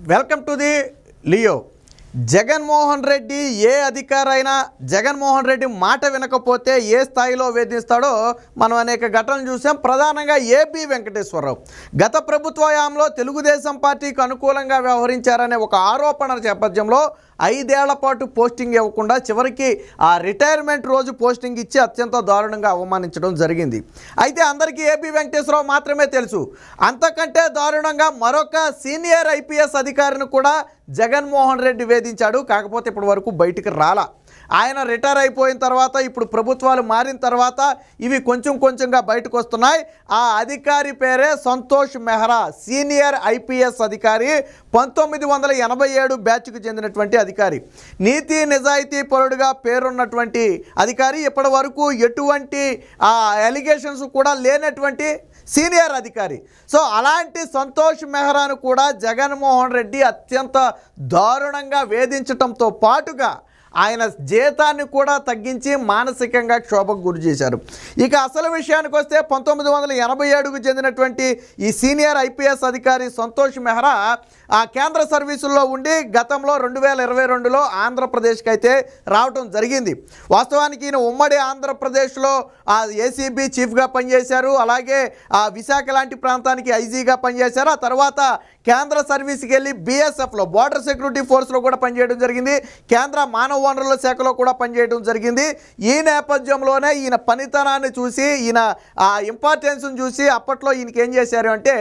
Welcome to the Leo. Jaganmohan Reddy ఏ అధికారైనా జగన్మోహన్ రెడ్డి మాట వినకపోతే ఏ స్థాయిలో వేధిస్తాడో మనం అనేక ఘటనలు చూసాం. ప్రధానంగా ఏబి వెంకటేశ్వరరావు గత ప్రభుత్వ హయాంలో తెలుగుదేశం పార్టీకి అనుకూలంగా వ్యవహరించారనే ఒక ఆరోపణ నేపథ్యంలో 5 ఏళ్ల పాటు పోస్టింగ్ ఇవ్వకుండా చివరికి ఆ రిటైర్మెంట్ రోజు పోస్టింగ్ ఇచ్చి అత్యంత దారుణంగా అవమానించడం జరిగింది. అయితే అందరికీ ఏబి వెంకటేశ్వరరావు మాత్రమే తెలుసు. అంతకంటే దారుణంగా మరొక సీనియర్ ఐపీఎస్ అధికారిని కూడా జగన్మోహన్ రెడ్డి వేధించాడు. కాకపోతే ఇప్పటి వరకు బయటికి రాలా. ఆయన రిటైర్ అయిపోయిన తర్వాత ఇప్పుడు ప్రభుత్వాలు మారిన తర్వాత ఇవి కొంచెంగా బయటకు వస్తున్నాయి. ఆ అధికారి పేరే సంతోష్ మెహ్రా, సీనియర్ ఐపీఎస్ అధికారి, 1987 బ్యాచ్కు చెందినటువంటి అధికారి, నీతి నిజాయితీ పరుడుగా పేరున్నటువంటి అధికారి, ఇప్పటి వరకు ఎటువంటి ఎలిగేషన్స్ కూడా లేనటువంటి సీనియర్ అధికారి. సో అలాంటి సంతోష్ మెహ్రాను కూడా జగన్మోహన్ రెడ్డి అత్యంత దారుణంగా వేధించడంతో పాటుగా ఆయన జీతాన్ని కూడా తగ్గించి మానసికంగా క్షోభకు గురి చేశారు. ఇక అసలు విషయానికి వస్తే 1987కు చెందినటువంటి ఈ సీనియర్ ఐపీఎస్ అధికారి సంతోష్ మెహ్రా ఆ కేంద్ర సర్వీసుల్లో ఉండి గతంలో 2022లో ఆంధ్రప్రదేశ్కి అయితే రావటం జరిగింది. వాస్తవానికి ఈయన ఉమ్మడి ఆంధ్రప్రదేశ్లో ఏసీబీ చీఫ్గా పనిచేశారు. అలాగే విశాఖ లాంటి ప్రాంతానికి ఐజీగా పనిచేశారు. ఆ తర్వాత కేంద్ర సర్వీస్కి వెళ్ళి బీఎస్ఎఫ్లో బోర్డర్ సెక్యూరిటీ ఫోర్స్లో కూడా పనిచేయడం జరిగింది. కేంద్ర మానవ వనరుల శాఖలో కూడా పనిచేయడం జరిగింది. ఈ నేపథ్యంలోనే ఈయన పనితనాన్ని చూసి, ఈయన ఇంపార్టెన్స్ని చూసి అప్పట్లో ఈయనకి ఏం చేశారు అంటే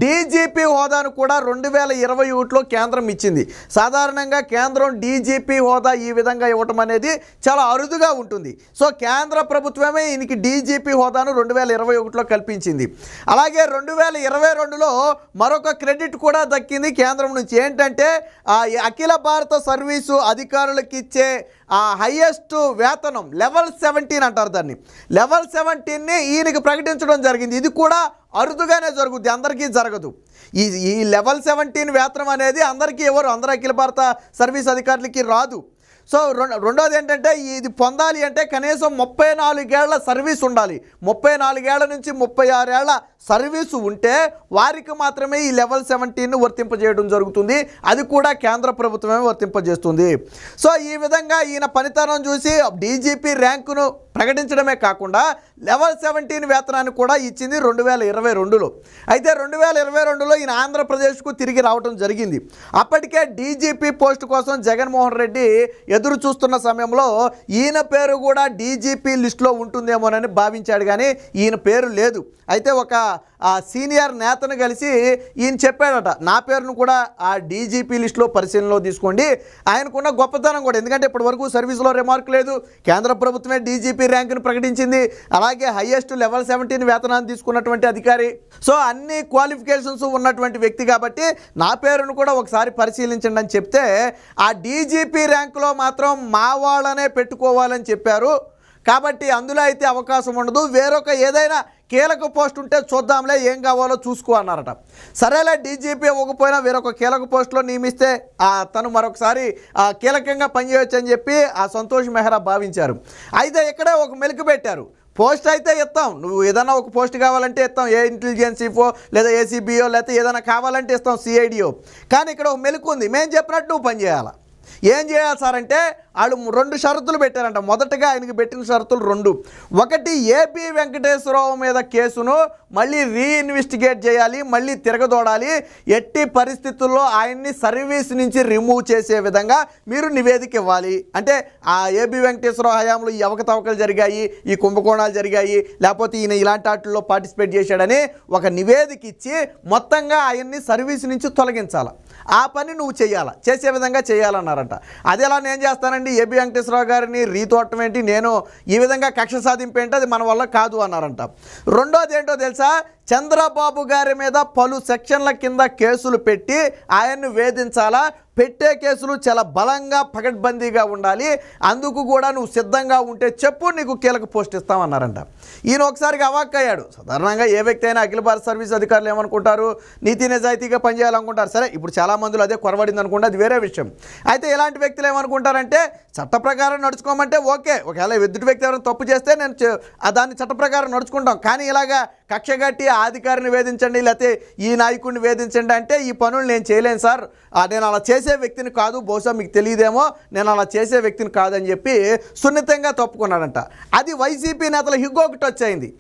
డీజీపీ హోదాను కూడా 2021లో కేంద్రం ఇచ్చింది. సాధారణంగా కేంద్రం డీజీపీ హోదా ఈ విధంగా ఇవ్వటం అనేది చాలా అరుదుగా ఉంటుంది. సో కేంద్ర ప్రభుత్వమే ఈయనకి డీజీపీ హోదాను 2021లో కల్పించింది. అలాగే 2022లో మరొక క్రెడిట్ కూడా దక్కింది కేంద్రం నుంచి. ఏంటంటే అఖిల భారత సర్వీసు అధికారులకు ఇచ్చే హైయెస్ట్ వేతనం లెవెల్ 17 అంటారు దాన్ని. లెవెల్ 17ని ఈయనకి ప్రకటించడం జరిగింది. ఇది కూడా అరుదుగానే జరుగుద్ది, అందరికీ జరగదు. ఈ లెవెల్ 17 వేతనం అనేది అందరికీ ఎవరు, అందరూ అఖిల భారత సర్వీస్ అధికారులకి రాదు. సో రెండోది ఏంటంటే ఇది పొందాలి అంటే కనీసం 34 ఏళ్ల సర్వీస్ ఉండాలి. 34 ఏళ్ల నుంచి 36 ఏళ్ల సర్వీసు ఉంటే వారికి మాత్రమే ఈ లెవెల్ 17ను వర్తింపజేయడం జరుగుతుంది. అది కూడా కేంద్ర ప్రభుత్వమే వర్తింపజేస్తుంది. సో ఈ విధంగా ఈయన పనితనం చూసి డీజీపీ ర్యాంకును ప్రకటించడమే కాకుండా లెవెల్ 17 వేతనాన్ని కూడా ఇచ్చింది 2022లో. అయితే 2022లో ఈయన ఆంధ్రప్రదేశ్కు తిరిగి రావడం జరిగింది. అప్పటికే డీజీపీ పోస్టు కోసం జగన్మోహన్ రెడ్డి ఎదురు చూస్తున్న సమయంలో ఈయన పేరు కూడా డీజీపీ లిస్టులో ఉంటుందేమోనని భావించాడు, కానీ ఈయన పేరు లేదు. అయితే ఒక సీనియర్ నేతను కలిసి ఈయన చెప్పాడట, నా పేరును కూడా ఆ డీజీపీ లిస్టులో పరిశీలనలో తీసుకోండి. ఆయనకున్న గొప్పతనం కూడా, ఎందుకంటే ఇప్పటి వరకు సర్వీస్లో రిమార్క్ లేదు, కేంద్ర ప్రభుత్వమే డీజీపీ ర్యాంకును ప్రకటించింది, అలాగే హైయెస్ట్ లెవెల్ 17 వేతనాన్ని తీసుకున్నటువంటి అధికారి. సో అన్ని క్వాలిఫికేషన్స్ ఉన్నటువంటి వ్యక్తి కాబట్టి నా పేరును కూడా ఒకసారి పరిశీలించండి అని చెప్తే ఆ డీజీపీ ర్యాంకులో మాత్రం మా వాళ్ళనే పెట్టుకోవాలని చెప్పారు. కాబట్టి అందులో అయితే అవకాశం ఉండదు, వేరొక ఏదైనా కీలక పోస్ట్ ఉంటే చూద్దాంలే, ఏం కావాలో చూసుకో అన్నారట. సరేలే డీజీపీ ఇవ్వకపోయినా వేరొక కీలక పోస్టులో నియమిస్తే తను మరొకసారి కీలకంగా పనిచేయవచ్చు అని చెప్పి ఆ సంతోష్ మెహ్రా భావించారు. అయితే ఇక్కడే ఒక మెలిక పెట్టారు. పోస్ట్ అయితే ఇస్తాం, నువ్వు ఏదైనా ఒక పోస్ట్ కావాలంటే ఇస్తాం, ఏ ఇంటెలిజెన్స్ చీఫో లేదా ఏసీబీఓ లేకపోతే ఏదైనా కావాలంటే ఇస్తాం, సిఐడిఓ. కానీ ఇక్కడ ఒక మెలిక ఉంది, మేము చెప్పినట్టు నువ్వు పనిచేయాలి. ఏం చేయాలి సార్ అంటే వాళ్ళు 2 షరతులు పెట్టారంట. మొదటగా ఆయనకి పెట్టిన షరతులు 2. ఒకటి, ఏబి వెంకటేశ్వరరావు మీద కేసును మళ్ళీ రీఇన్వెస్టిగేట్ చేయాలి, మళ్ళీ తిరగదోడాలి, ఎట్టి పరిస్థితుల్లో ఆయన్ని సర్వీస్ నుంచి రిమూవ్ చేసే విధంగా మీరు నివేదిక ఇవ్వాలి. అంటే ఆ ఏబి వెంకటేశ్వరరావు హయాంలో ఈ అవకతవకలు జరిగాయి, ఈ కుంభకోణాలు జరిగాయి, లేకపోతే ఈయన ఇలాంటి వాటిల్లో పార్టిసిపేట్ చేశాడని ఒక నివేదిక ఇచ్చి మొత్తంగా ఆయన్ని సర్వీస్ నుంచి తొలగించాలి. ఆ పని నువ్వు చేయాలి, చేసే విధంగా చేయాలన్నారంట. అది ఎలా నేను చేస్తానండి, ఏబి వెంకటేశ్వరరావు గారిని రీతోటం ఏంటి, నేను ఈ విధంగా కక్ష సాధింపు ఏంటి, అది మన వల్ల కాదు అన్నారంట. రెండోది ఏంటో తెలుసా, చంద్రబాబు గారి మీద పలు సెక్షన్ల కింద కేసులు పెట్టి ఆయన్ను వేధించాలా, పెట్టే కేసులు చాలా బలంగా పకడ్బందీగా ఉండాలి, అందుకు కూడా నువ్వు సిద్ధంగా ఉంటే చెప్పు, నీకు కీలక పోస్ట్ ఇస్తామన్నారంట. ఈయన ఒకసారిగా అవాక్కయ్యాడు. సాధారణంగా ఏ వ్యక్తి అయినా అఖిల భారత సర్వీస్ అధికారులు ఏమనుకుంటారు, నీతి నిజాయితీగా పనిచేయాలనుకుంటారు. సరే, ఇప్పుడు చాలామందిలో అదే కొరవడింది అనుకుంటే అది వేరే విషయం. అయితే ఇలాంటి వ్యక్తులు ఏమనుకుంటారంటే చట్ట ప్రకారం నడుచుకోమంటే ఓకే, ఒకవేళ ఎదుటి వ్యక్తి ఎవరైనా తప్పు చేస్తే నేను దాన్ని చట్ట ప్రకారం నడుచుకుంటాం, కానీ ఇలాగా కక్ష కట్టి ఆ అధికారిని వేధించండి, లేకపోతే ఈ నాయకుడిని వేధించండి అంటే ఈ పనులు నేను చేయలేను సార్, నేను అలా చేసే వ్యక్తిని కాదు, బహుశా మీకు తెలియదేమో, నేను అలా చేసే వ్యక్తిని కాదని చెప్పి సున్నితంగా తప్పుకున్నాడంట. అది వైసీపీ నేతల హిగ్గోకి టచ్ అయింది.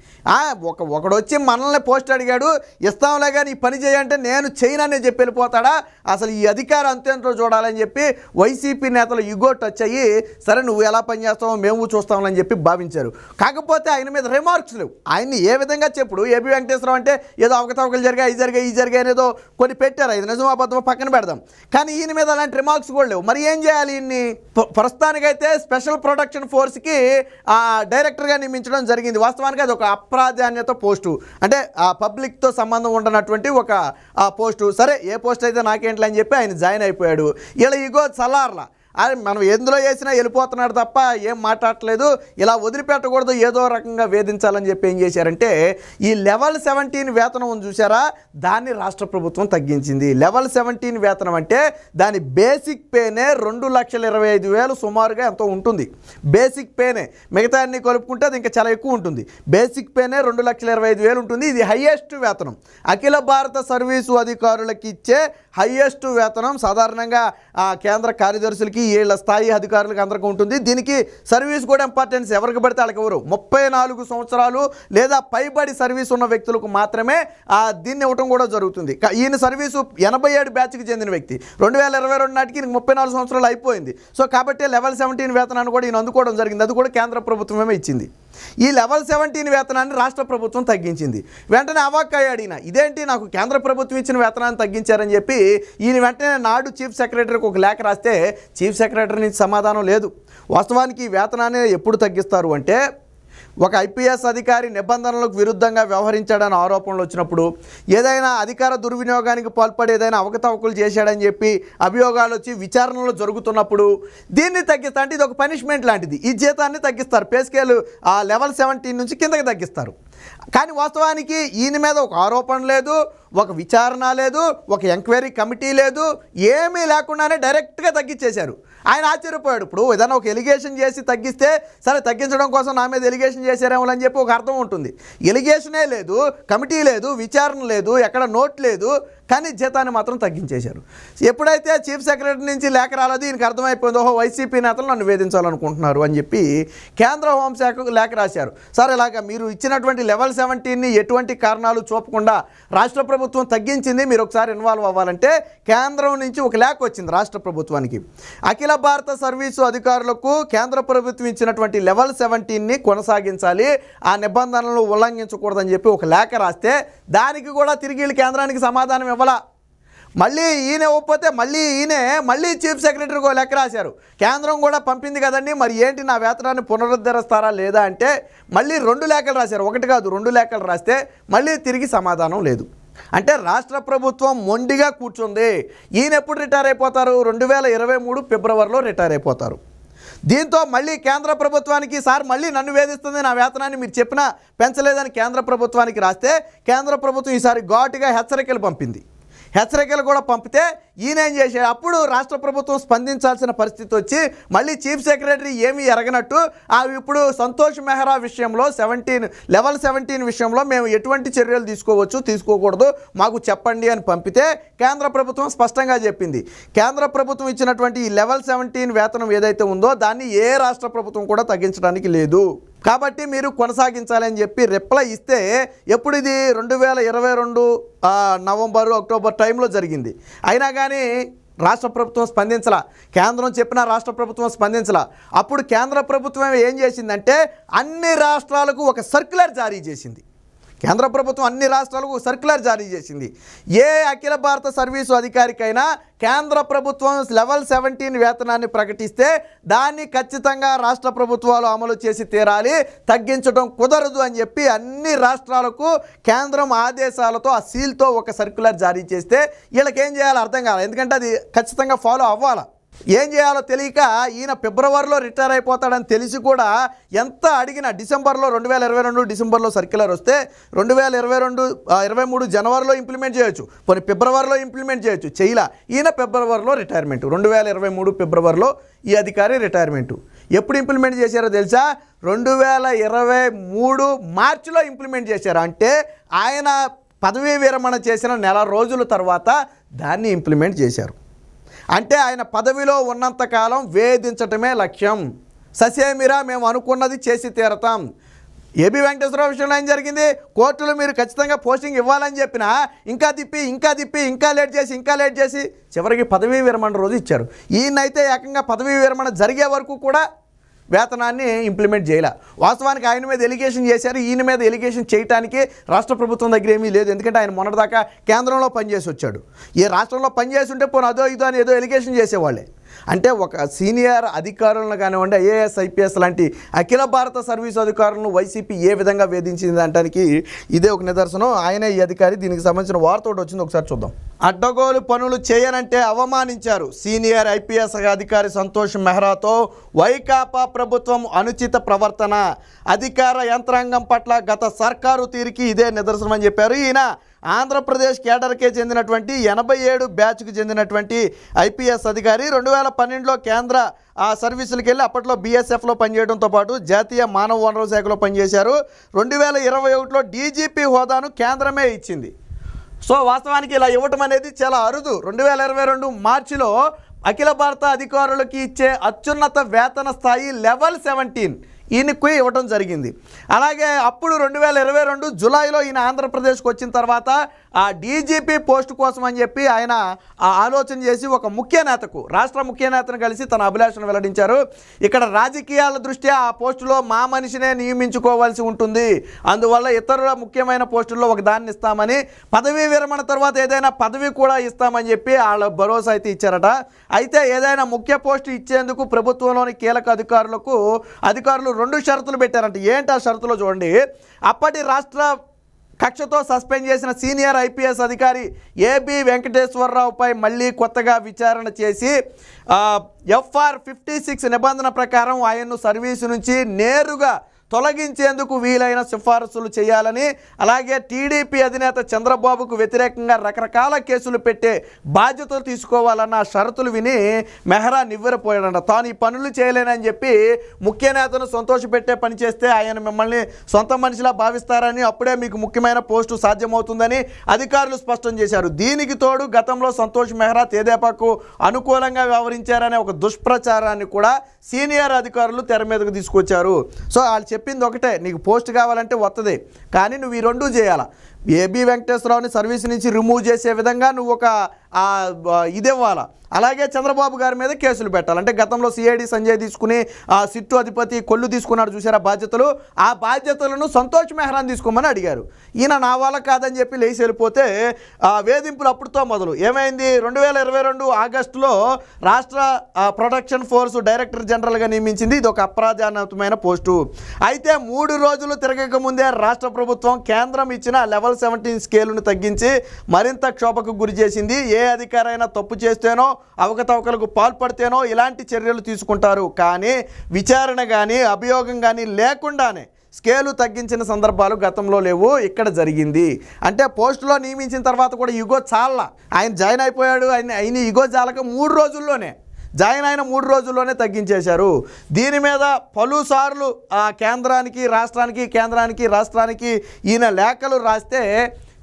ఒకడు వచ్చి మనల్ని పోస్ట్ అడిగాడు, ఇస్తాంలే కానీ ఈ పని చేయంటే నేను చేయనని చెప్పి వెళ్ళిపోతాడా, అసలు ఈ అధికారం అంతేంటో చూడాలని చెప్పి వైసీపీ నేతలు ఇగో టచ్ అయ్యి సరే నువ్వు ఎలా పనిచేస్తావో మేము చూస్తామని చెప్పి భావించారు. కాకపోతే ఆయన మీద రిమార్క్స్ లేవు. ఆయన్ని ఏ విధంగా చెప్పుడు ఏబి వెంకటేశ్వరరావు అంటే ఏదో అవకతవకలు జరిగాయి, ఈ జరిగాయి అనేదో కొన్ని పెట్టారు, ఇది నిజం అబద్ధం పక్కన పెడదాం, కానీ ఈయన మీద అలాంటి రిమార్క్స్ కూడా లేవు. మరి ఏం చేయాలి? ఈయన్ని ప్రస్తుతానికైతే స్పెషల్ ప్రొటెక్షన్ ఫోర్స్కి డైరెక్టర్గా నియమించడం జరిగింది. వాస్తవానికి అది ఒక అప్రాధాన్యత పోస్టు, అంటే ఆ పబ్లిక్తో సంబంధం ఉండనటువంటి ఒక పోస్టు. సరే ఏ పోస్ట్ అయితే నాకేంటి అని చెప్పి ఆయన జాయిన్ అయిపోయాడు. ఇలా ఇగో చల్లార్లా, అది మనం ఎందులో వేసినా వెళ్ళిపోతున్నాడు తప్ప ఏం మాట్లాడట్లేదు, ఇలా వదిలిపెట్టకూడదు, ఏదో రకంగా వేధించాలని చెప్పి ఏం చేశారంటే ఈ లెవెల్ 17 వేతనం ఉంది చూసారా, దాన్ని రాష్ట్ర ప్రభుత్వం తగ్గించింది. లెవెల్ 17 వేతనం అంటే దాని బేసిక్ పేనే 2,25,000 సుమారుగా ఎంతో ఉంటుంది. బేసిక్ పేనే, మిగతా అన్ని కలుపుకుంటే అది ఇంకా చాలా ఎక్కువ ఉంటుంది. బేసిక్ పేనే 2,25,000 ఉంటుంది. ఇది హయ్యెస్ట్ వేతనం, అఖిల భారత సర్వీసు అధికారులకి ఇచ్చే హయ్యెస్ట్ వేతనం. సాధారణంగా కేంద్ర కార్యదర్శులకి వీళ్ళ స్థాయి అధికారులకు అందరికీ ఉంటుంది. దీనికి సర్వీస్ కూడా ఇంపార్టెన్స్, ఎవరికి పడితే వాళ్ళకి ఎవరు 34 సంవత్సరాలు లేదా పైబడి సర్వీస్ ఉన్న వ్యక్తులకు మాత్రమే దీన్ని ఇవ్వటం కూడా జరుగుతుంది. ఈయన సర్వీసు 87 బ్యాచ్కి చెందిన వ్యక్తి, 2022 నాటికి 34 సంవత్సరాలు అయిపోయింది. సో కాబట్టి లెవెల్ 17 వేతనాన్ని కూడా ఈయన అందుకోవడం జరిగింది. అది కూడా కేంద్ర ప్రభుత్వమే ఇచ్చింది. ఈ లెవెల్ 17 వేతనాన్ని రాష్ట్ర ప్రభుత్వం తగ్గించింది. వెంటనే అవాక్కయ్యాడు ఈయన, ఇదేంటి నాకు కేంద్ర ప్రభుత్వం ఇచ్చిన వేతనాన్ని తగ్గించారని చెప్పి ఈయన వెంటనే నాడు చీఫ్ సెక్రటరీకి ఒక లేఖ రాస్తే చీఫ్ సెక్రటరీ నుంచి సమాధానం లేదు. వాస్తవానికి ఈ వేతనాన్ని ఎప్పుడు తగ్గిస్తారు అంటే ఒక ఐపీఎస్ అధికారి నిబంధనలకు విరుద్ధంగా వ్యవహరించాడని ఆరోపణలు వచ్చినప్పుడు, ఏదైనా అధికార దుర్వినియోగానికి పాల్పడి ఏదైనా అవకతవకలు చేశాడని చెప్పి అభియోగాలు వచ్చి విచారణలు జరుగుతున్నప్పుడు దీన్ని తగ్గిస్తా అంటే ఇది ఒక పనిష్మెంట్ లాంటిది. ఈ జీతాన్ని తగ్గిస్తారు, పే స్కేల్ లెవెల్ 17 నుంచి కిందకి తగ్గిస్తారు. కానీ వాస్తవానికి ఈయన మీద ఒక ఆరోపణ లేదు, ఒక విచారణ లేదు, ఒక ఎంక్వైరీ కమిటీ లేదు, ఏమీ లేకుండానే డైరెక్ట్గా తగ్గించేశారు. ఆయన ఆశ్చర్యపోయాడు. ఇప్పుడు ఏదైనా ఒక ఎలిగేషన్ చేసి తగ్గిస్తే సరే తగ్గించడం కోసం నా మీద ఎలిగేషన్ చేశారేమో అని చెప్పి ఒక అర్థం ఉంటుంది. ఎలిగేషనే లేదు, కమిటీ లేదు, విచారణ లేదు, ఎక్కడ నోట్ లేదు, కానీ జీతాన్ని మాత్రం తగ్గించేశారు. ఎప్పుడైతే చీఫ్ సెక్రటరీ నుంచి లేఖ రాలేదు ఈయనకి అర్థమైపోయింది, ఓహో వైసీపీ నేతలు నన్ను వేధించాలనుకుంటున్నారు అని చెప్పి కేంద్ర హోంశాఖకు లేఖ రాశారు. సార్ ఇలాగ మీరు ఇచ్చినటువంటి లెవెల్ 17ని ఎటువంటి కారణాలు చూపకుండా రాష్ట్ర ప్రభుత్వం తగ్గించింది, మీరు ఒకసారి ఇన్వాల్వ్ అవ్వాలంటే కేంద్రం నుంచి ఒక లేఖ వచ్చింది రాష్ట్ర ప్రభుత్వానికి. అఖిల భారత సర్వీసు అధికారులకు కేంద్ర ప్రభుత్వం ఇచ్చినటువంటి లెవెల్ 17ని కొనసాగించాలి, ఆ నిబంధనలను ఉల్లంఘించకూడదని చెప్పి ఒక లేఖ రాస్తే దానికి కూడా తిరిగి వీళ్ళు కేంద్రానికి సమాధానం ఇవ్వాల. మళ్ళీ ఈయన ఒప్పితే మళ్ళీ చీఫ్ సెక్రటరీకి ఒక లెక్క రాశారు. కేంద్రం కూడా పంపింది కదండి, మరి ఏంటి నా వేతనాన్ని పునరుద్ధరిస్తారా లేదా అంటే మళ్ళీ 2 లేఖలు రాశారు. ఒకటి కాదు 2 లేఖలు రాస్తే మళ్ళీ తిరిగి సమాధానం లేదు. అంటే రాష్ట్ర ప్రభుత్వం మొండిగా కూర్చుంది. ఈయన ఎప్పుడు రిటైర్ అయిపోతారు? 2023 ఫిబ్రవరిలో రిటైర్ అయిపోతారు. దీంతో మళ్ళీ కేంద్ర ప్రభుత్వానికి సార్ మళ్ళీ నన్ను వేధిస్తుంది, నా వేతనాన్ని మీరు చెప్పినా పెంచలేదని కేంద్ర ప్రభుత్వానికి రాస్తే కేంద్ర ప్రభుత్వం ఈసారి ఘాటుగా హెచ్చరికలు పంపింది. హెచ్చరికలు కూడా పంపితే ఈయన ఏం చేశాడు? అప్పుడు రాష్ట్ర ప్రభుత్వం స్పందించాల్సిన పరిస్థితి వచ్చి మళ్ళీ చీఫ్ సెక్రటరీ ఏమీ ఎరగనట్టు ఇప్పుడు సంతోష్ మెహ్రా విషయంలో లెవెల్ 17 విషయంలో మేము ఎటువంటి చర్యలు తీసుకోకూడదు మాకు చెప్పండి అని పంపితే కేంద్ర ప్రభుత్వం స్పష్టంగా చెప్పింది. కేంద్ర ప్రభుత్వం ఇచ్చినటువంటి ఈ లెవెల్ 17 వేతనం ఏదైతే ఉందో దాన్ని ఏ రాష్ట్ర ప్రభుత్వం కూడా తగ్గించడానికి లేదు, కాబట్టి మీరు కొనసాగించాలని చెప్పి రిప్లై ఇస్తే ఎప్పుడు ఇది 2022 నవంబర్ అక్టోబర్ టైంలో జరిగింది. అయినా కానీ రాష్ట్ర ప్రభుత్వం స్పందించలా, కేంద్రం చెప్పినా రాష్ట్ర ప్రభుత్వం స్పందించలా. అప్పుడు కేంద్ర ప్రభుత్వం ఏం చేసిందంటే అన్ని రాష్ట్రాలకు ఒక సర్క్యులర్ జారీ చేసింది. కేంద్ర ప్రభుత్వం అన్ని రాష్ట్రాలకు సర్క్యులర్ జారీ చేసింది. ఏ అఖిల భారత సర్వీసు అధికారికైనా కేంద్ర ప్రభుత్వం లెవెల్ 17 వేతనాన్ని ప్రకటిస్తే దాన్ని ఖచ్చితంగా రాష్ట్ర ప్రభుత్వాలు అమలు చేసి తీరాలి, తగ్గించడం కుదరదు అని చెప్పి అన్ని రాష్ట్రాలకు కేంద్రం ఆదేశాలతో ఆ సీల్తో ఒక సర్క్యులర్ జారీ చేస్తే వీళ్ళకేం చేయాలో అర్థం కావాలి, ఎందుకంటే అది ఖచ్చితంగా ఫాలో అవ్వాలి. ఏం చేయాలో తెలియక ఈయన ఫిబ్రవరిలో రిటైర్ అయిపోతాడని తెలిసి కూడా ఎంత అడిగినా డిసెంబర్లో 2022 డిసెంబర్లో సర్క్యులర్ వస్తే 2023 జనవరిలో ఇంప్లిమెంట్ చేయొచ్చు, పోనీ ఫిబ్రవరిలో ఇంప్లిమెంట్ చేయొచ్చు, చేయలా. ఈయన ఫిబ్రవరిలో రిటైర్మెంటు, 2023 ఫిబ్రవరిలో ఈ అధికారి రిటైర్మెంటు. ఎప్పుడు ఇంప్లిమెంట్ చేశారో తెలుసా? 2023 మార్చిలో ఇంప్లిమెంట్ చేశారు. అంటే ఆయన పదవీ విరమణ చేసిన నెల రోజుల తర్వాత దాన్ని ఇంప్లిమెంట్ చేశారు. అంటే ఆయన పదవిలో ఉన్నంతకాలం వేధించటమే లక్ష్యం. ససేమిరా మేము అనుకున్నది చేసి తీరతాం. ఏబీ వెంకటేశ్వరరావు విషయంలో ఏం జరిగింది? కోర్టులో మీరు ఖచ్చితంగా పోస్టింగ్ ఇవ్వాలని చెప్పినా ఇంకా తిప్పి ఇంకా లేట్ చేసి చివరికి పదవీ విరమణ రోజు ఇచ్చారు. ఈయనైతే ఏకంగా పదవీ విరమణ జరిగే వరకు కూడా వేతనాన్ని ఇంప్లిమెంట్ చేయాల. వాస్తవానికి ఆయన మీద ఎలిగేషన్ చేశారు. ఈయన మీద ఎలిగేషన్ చేయడానికి రాష్ట్ర ప్రభుత్వం దగ్గర ఏమీ లేదు. ఎందుకంటే ఆయన మొన్నటిదాకా కేంద్రంలో పనిచేసి వచ్చాడు. ఏ రాష్ట్రంలో పనిచేసి ఉంటే పోనీ అదో ఇదో అని ఏదో ఎలిగేషన్ చేసేవాళ్ళే. అంటే ఒక సీనియర్ అధికారులను కానివ్వండి, ఐఏఎస్ ఐపీఎస్ లాంటి అఖిల భారత సర్వీస్ అధికారులను వైసీపీ ఏ విధంగా వేధించింది అనడానికి ఇదే ఒక నిదర్శనం. ఆయనే ఈ అధికారి. దీనికి సంబంధించిన వార్త ఒకటి వచ్చింది, ఒకసారి చూద్దాం. అడ్డగోలు పనులు చేయనంటే అవమానించారు. సీనియర్ ఐపీఎస్ అధికారి సంతోష్ మెహ్రాతో వైకాపా ప్రభుత్వం అనుచిత ప్రవర్తన. అధికార యంత్రాంగం పట్ల గత సర్కారు తీరుకి ఇదే నిదర్శనం అని చెప్పారు. ఈయన ఆంధ్రప్రదేశ్ కేడర్కే చెందినటువంటి 87 బ్యాచ్కు చెందినటువంటి ఐపీఎస్ అధికారి. 2012లో కేంద్ర సర్వీసులకు వెళ్ళి అప్పట్లో బీఎస్ఎఫ్లో పనిచేయడంతో పాటు జాతీయ మానవ వనరుల శాఖలో పనిచేశారు. 2021లో డీజీపీ హోదాను కేంద్రమే ఇచ్చింది. సో వాస్తవానికి ఇలా ఇవ్వటం అనేది చాలా అరుదు. 2022 మార్చిలో అఖిల భారత అధికారులకి ఇచ్చే అత్యున్నత వేతన స్థాయి లెవెల్ 17 ఈయనకు ఇవ్వడం జరిగింది. అలాగే అప్పుడు 2022 జూలైలో ఈయన ఆంధ్రప్రదేశ్కి వచ్చిన తర్వాత ఆ డీజీపీ పోస్టు కోసం అని చెప్పి ఆయన ఆలోచన చేసి ఒక ముఖ్య నేతకు, రాష్ట్ర ముఖ్య నేతను కలిసి తన అభిలాషను వెల్లడించారు. ఇక్కడ రాజకీయాల దృష్ట్యా ఆ పోస్టులో మా మనిషినే నియమించుకోవాల్సి ఉంటుంది, అందువల్ల ఇతరుల ముఖ్యమైన పోస్టుల్లో ఒక దాన్ని ఇస్తామని, పదవీ విరమణ తర్వాత ఏదైనా పదవి కూడా ఇస్తామని చెప్పి వాళ్ళ భరోసా అయితే ఇచ్చారట. అయితే ఏదైనా ముఖ్య పోస్టు ఇచ్చేందుకు ప్రభుత్వంలోని కీలక అధికారులు 2 షరతులు పెట్టారంట. ఏంటి ఆ షరతులో చూడండి. అప్పటి రాష్ట్ర కక్షతో సస్పెండ్ చేసిన సీనియర్ ఐపీఎస్ అధికారి ఏబీ వెంకటేశ్వరరావుపై మళ్ళీ కొత్తగా విచారణ చేసి FR 56 నిబంధన ప్రకారం ఆయన్ను సర్వీసు నుంచి నేరుగా తొలగించేందుకు వీలైన సిఫారసులు చేయాలని, అలాగే టీడీపీ అధినేత చంద్రబాబుకు వ్యతిరేకంగా రకరకాల కేసులు పెట్టే బాధ్యతలు తీసుకోవాలన్న షరతులు విని మెహ్రా నివ్వెరపోయాడంట. తాను ఈ పనులు చేయలేనని చెప్పి ముఖ్య నేతను సంతోషపెట్టే పని చేస్తే ఆయన మిమ్మల్ని సొంత మనిషిలా భావిస్తారని, అప్పుడే మీకు ముఖ్యమైన పోస్టు సాధ్యమవుతుందని అధికారులు స్పష్టం చేశారు. దీనికి తోడు గతంలో సంతోష్ మెహ్రా తెదేపాకు అనుకూలంగా వ్యవహరించారనే ఒక దుష్ప్రచారాన్ని కూడా సీనియర్ అధికారులు తెర మీదకు తీసుకొచ్చారు. సో వాళ్ళు చెప్పింది ఒకటే, నీకు పోస్ట్ కావాలంటే వస్తుంది, కానీ నువ్వు ఈ 2 చేయాలా. ఏబీ వెంకటేశ్వరరావుని సర్వీస్ నుంచి రిమూవ్ చేసే విధంగా నువ్వు ఒక ఇది ఇవ్వాలా. అలాగే చంద్రబాబు గారి మీద కేసులు పెట్టాలి. అంటే గతంలో సిఐడి సంజయ్ తీసుకుని సిట్టు అధిపతి కొల్లు తీసుకున్నాడు చూసారా బాధ్యతలు, ఆ బాధ్యతలను సంతోష్ మెహ్రాని తీసుకోమని అడిగారు. ఈయన నా వాళ్ళ కాదని చెప్పి లేచి వెళ్ళిపోతే వేధింపులు అప్పుడుతో మొదలు. ఏమైంది? 2022 ఆగస్టులో రాష్ట్ర ప్రొటెక్షన్ ఫోర్స్ డైరెక్టర్ జనరల్గా నియమించింది. ఇది ఒక అప్రాధాన్యతమైన పోస్టు. అయితే 3 రోజులు తిరగక ముందే రాష్ట్ర ప్రభుత్వం కేంద్రం ఇచ్చిన లెవెల్ 17 స్కేలును తగ్గించి మరింత క్షోభకు గురి చేసింది. ఏ అధికారైనా తప్పు చేస్తేనో అవకతవకలకు పాల్పడితేనో ఇలాంటి చర్యలు తీసుకుంటారు, కానీ విచారణ కానీ అభియోగం కానీ లేకుండానే స్కేలు తగ్గించిన సందర్భాలు గతంలో లేవు. ఇక్కడ జరిగింది. అంటే పోస్టులో నియమించిన తర్వాత కూడా ఇగో చాలా ఆయన జాయిన్ అయిపోయాడు. ఆయన ఇగో జాలక 3 రోజుల్లోనే జాయిన్ అయిన 3 రోజుల్లోనే తగ్గించేశారు. దీని మీద పలుసార్లు కేంద్రానికి రాష్ట్రానికి ఈయన లేఖలు రాస్తే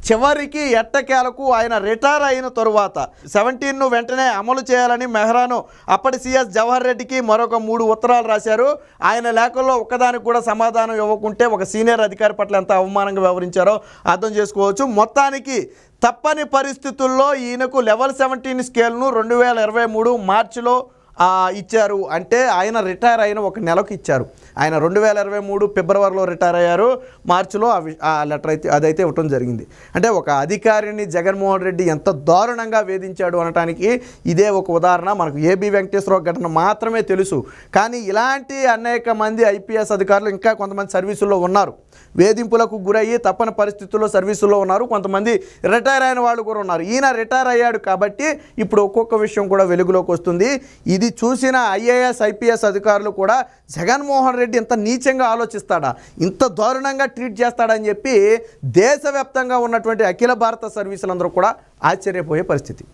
చివరికి ఎట్టకేలకు ఆయన రిటైర్ అయిన తరువాత 17ను వెంటనే అమలు చేయాలని మెహ్రాను అప్పటి సిఎస్ జవహర్ రెడ్డికి మరొక 3 ఉత్తరాలు రాశారు. ఆయన లేఖల్లో ఒక్కదానికి కూడా సమాధానం ఇవ్వకుంటే ఒక సీనియర్ అధికారి పట్ల ఎంత అవమానంగా వ్యవహరించారో అర్థం చేసుకోవచ్చు. మొత్తానికి తప్పని పరిస్థితుల్లో ఈయనకు లెవెల్ 17 స్కేల్ను 2023 మార్చిలో ఇచ్చారు. అంటే ఆయన రిటైర్ అయిన 1 నెలకు ఇచ్చారు. ఆయన 2023 ఫిబ్రవరిలో రిటైర్ అయ్యారు. మార్చిలో ఆ లెటర్ అదైతే ఇవ్వటం జరిగింది. అంటే ఒక అధికారిని జగన్మోహన్ రెడ్డి ఎంత దారుణంగా వేధించాడు అనడానికి ఇదే ఒక ఉదాహరణ. మనకు ఏబీ వెంకటేశ్వరరావు ఘటన మాత్రమే తెలుసు, కానీ ఇలాంటి అనేక మంది ఐపీఎస్ అధికారులు ఇంకా కొంతమంది సర్వీసుల్లో ఉన్నారు. వేధింపులకు గురయ్యి తప్పని పరిస్థితుల్లో సర్వీసుల్లో ఉన్నారు. కొంతమంది రిటైర్ అయిన వాళ్ళు కూడా ఉన్నారు. ఈయన రిటైర్ అయ్యాడు కాబట్టి ఇప్పుడు ఒక్కొక్క విషయం కూడా వెలుగులోకి వస్తుంది. ఇది చూసిన ఐఏఎస్ ఐపీఎస్ అధికారులు కూడా జగన్మోహన్ రెడ్డి ఇంత నీచంగా ఆలోచిస్తాడా, ఇంత దారుణంగా ట్రీట్ చేస్తాడని చెప్పి దేశవ్యాప్తంగా ఉన్నటువంటి అఖిల భారత సర్వీసులందరూ కూడా ఆశ్చర్యపోయే పరిస్థితి.